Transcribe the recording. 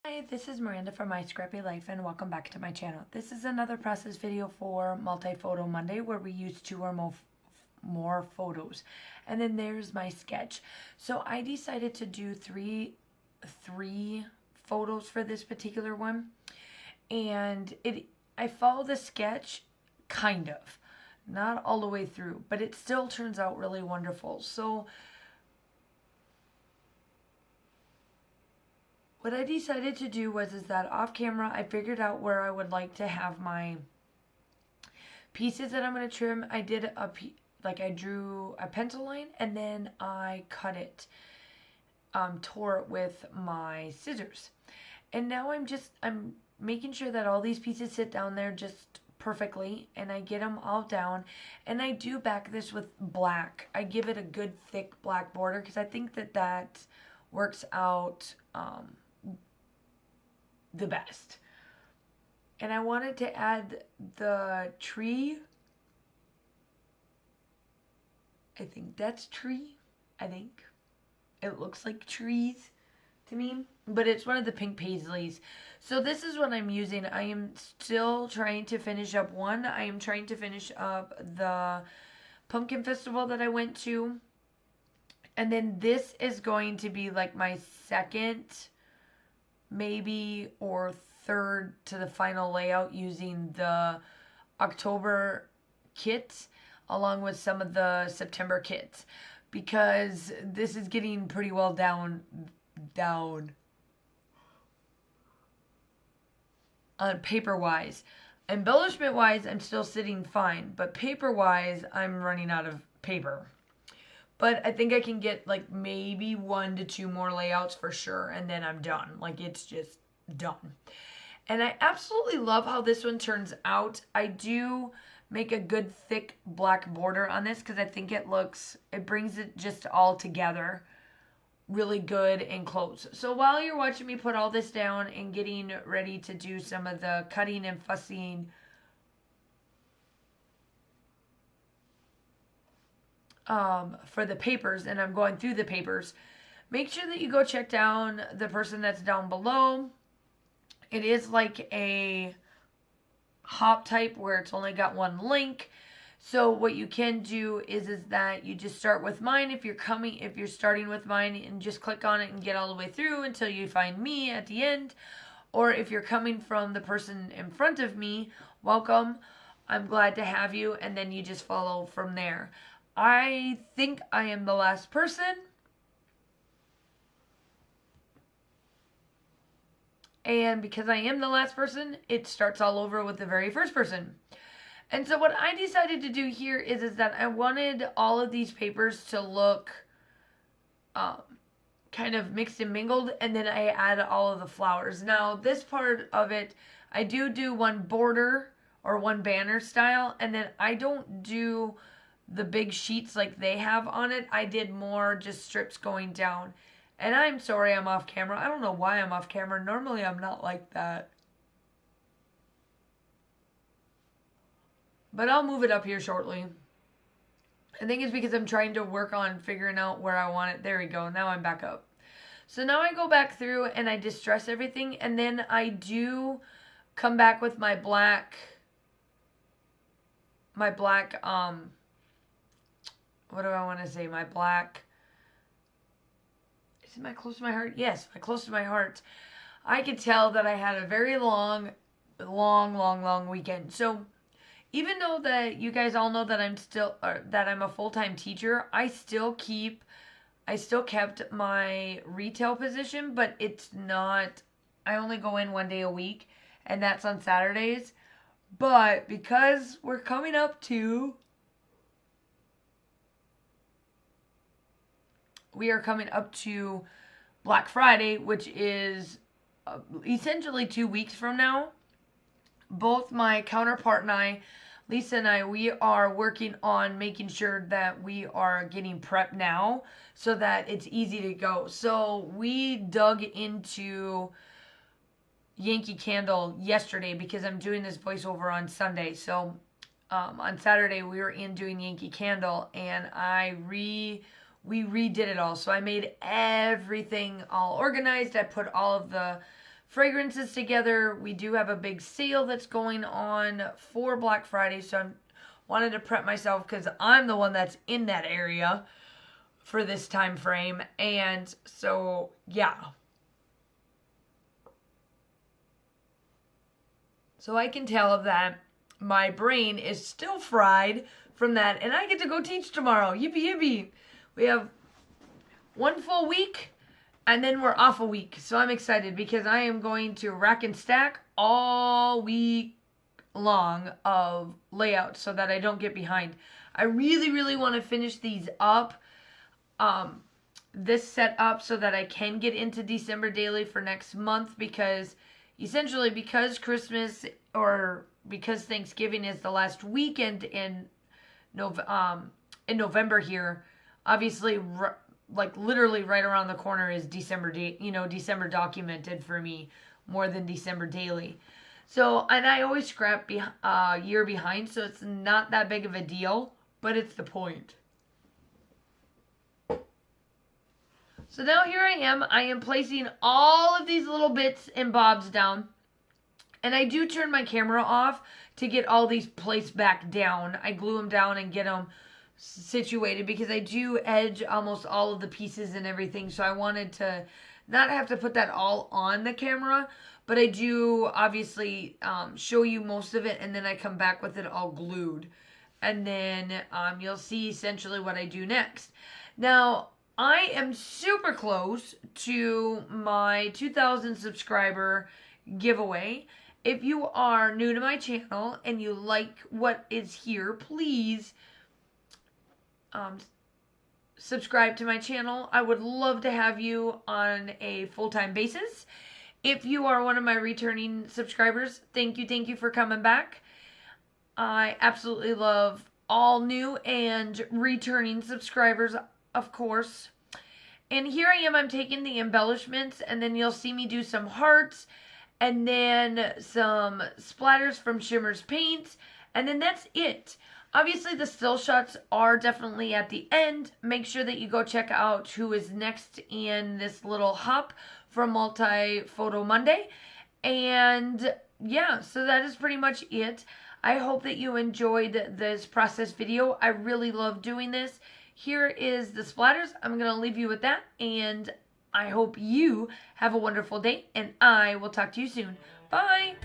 Hi, this is Miranda from My Scrappy Life and welcome back to my channel. This is another process video for Multi-Photo Monday where we use two or more photos. And then there's my sketch. So I decided to do three photos for this particular one. And I follow the sketch kind of. Not all the way through, but it still turns out really wonderful. So what I decided to do was that off camera, I figured out where I would like to have my pieces that I'm going to trim. I did I drew a pencil line and then I cut it, tore it with my scissors. And now I'm making sure that all these pieces sit down there just perfectly and I get them all down. And I do back this with black. I give it a good thick black border because I think that works out the best. And I wanted to add the tree. I think that's tree. I think it looks like trees to me, but it's one of the pink paisleys. So this is what I'm using. I am still trying to finish up one. I am trying to finish up the pumpkin festival that I went to. And then this is going to be like my second maybe or third to the final layout using the October kits along with some of the September kits because this is getting pretty well down on paper wise. Embellishment wise, I'm still sitting fine, but paper wise, I'm running out of paper. But I think I can get like maybe 1 to 2 more layouts for sure. And then I'm done. Like it's just done. And I absolutely love how this one turns out. I do make a good thick black border on this because I think it brings it just all together really good and close. So while you're watching me put all this down and getting ready to do some of the cutting and fussing for the papers, and I'm going through the papers, make sure that you go check down the person that's down below. It is like a hop type where it's only got one link. So what you can do is that you just start with mine if you're starting with mine, and just click on it and get all the way through until you find me at the end. Or if you're coming from the person in front of me, welcome. I'm glad to have you, and then you just follow from there. I think I am the last person. And because I am the last person, it starts all over with the very first person. And so what I decided to do here is that I wanted all of these papers to look kind of mixed and mingled, and then I add all of the flowers. Now, this part of it, I do one border or one banner style, and then I don't do the big sheets like they have on it. I did more just strips going down. And I'm sorry I'm off camera. I don't know why I'm off camera. Normally I'm not like that. But I'll move it up here shortly. I think it's because I'm trying to work on figuring out where I want it. There we go. Now I'm back up. So now I go back through and I distress everything. And then I do come back with my black, what do I want to say? My black, is it my close to my heart? Yes, my close to my heart. I could tell that I had a very long weekend. So even though that you guys all know that I'm a full-time teacher, I still kept my retail position, but it's not, I only go in 1 day a week, and that's on Saturdays. But because we're coming up to Black Friday, which is essentially 2 weeks from now. Both my counterpart and I, Lisa and I, we are working on making sure that we are getting prepped now so that it's easy to go. So we dug into Yankee Candle yesterday because I'm doing this voiceover on Sunday. So on Saturday we were in doing Yankee Candle, and we redid it all. So I made everything all organized. I put all of the fragrances together. We do have a big sale that's going on for Black Friday, so I wanted to prep myself because I'm the one that's in that area for this time frame. And so, yeah. So I can tell that my brain is still fried from that, and I get to go teach tomorrow. Yippee yippee. We have one full week, and then we're off a week. So I'm excited because I am going to rack and stack all week long of layouts so that I don't get behind. I really, really want to finish these up. This set up so that I can get into December daily for next month, because essentially because Christmas or because Thanksgiving is the last weekend in November here, obviously like literally right around the corner is December December documented for me more than December daily. So, and I always scrap a year behind, so it's not that big of a deal, but it's the point. So now here I am placing all of these little bits and bobs down. And I do turn my camera off to get all these placed back down. I glue them down and get them situated because I do edge almost all of the pieces and everything. So I wanted to not have to put that all on the camera, but I do obviously show you most of it, and then I come back with it all glued. And then you'll see essentially what I do next. Now, I am super close to my 2,000 subscriber giveaway. If you are new to my channel and you like what is here, please subscribe to my channel. I would love to have you on a full-time basis. If you are one of my returning subscribers, thank you for coming back. I absolutely love all new and returning subscribers, of course. And here I am, I'm taking the embellishments, and then you'll see me do some hearts, and then some splatters from Shimmer's paints, and then that's it. Obviously, the still shots are definitely at the end. Make sure that you go check out who is next in this little hop for Multi Photo Monday. And yeah, so that is pretty much it. I hope that you enjoyed this process video. I really love doing this. Here is the splatters. I'm going to leave you with that, and I hope you have a wonderful day, and I will talk to you soon. Bye!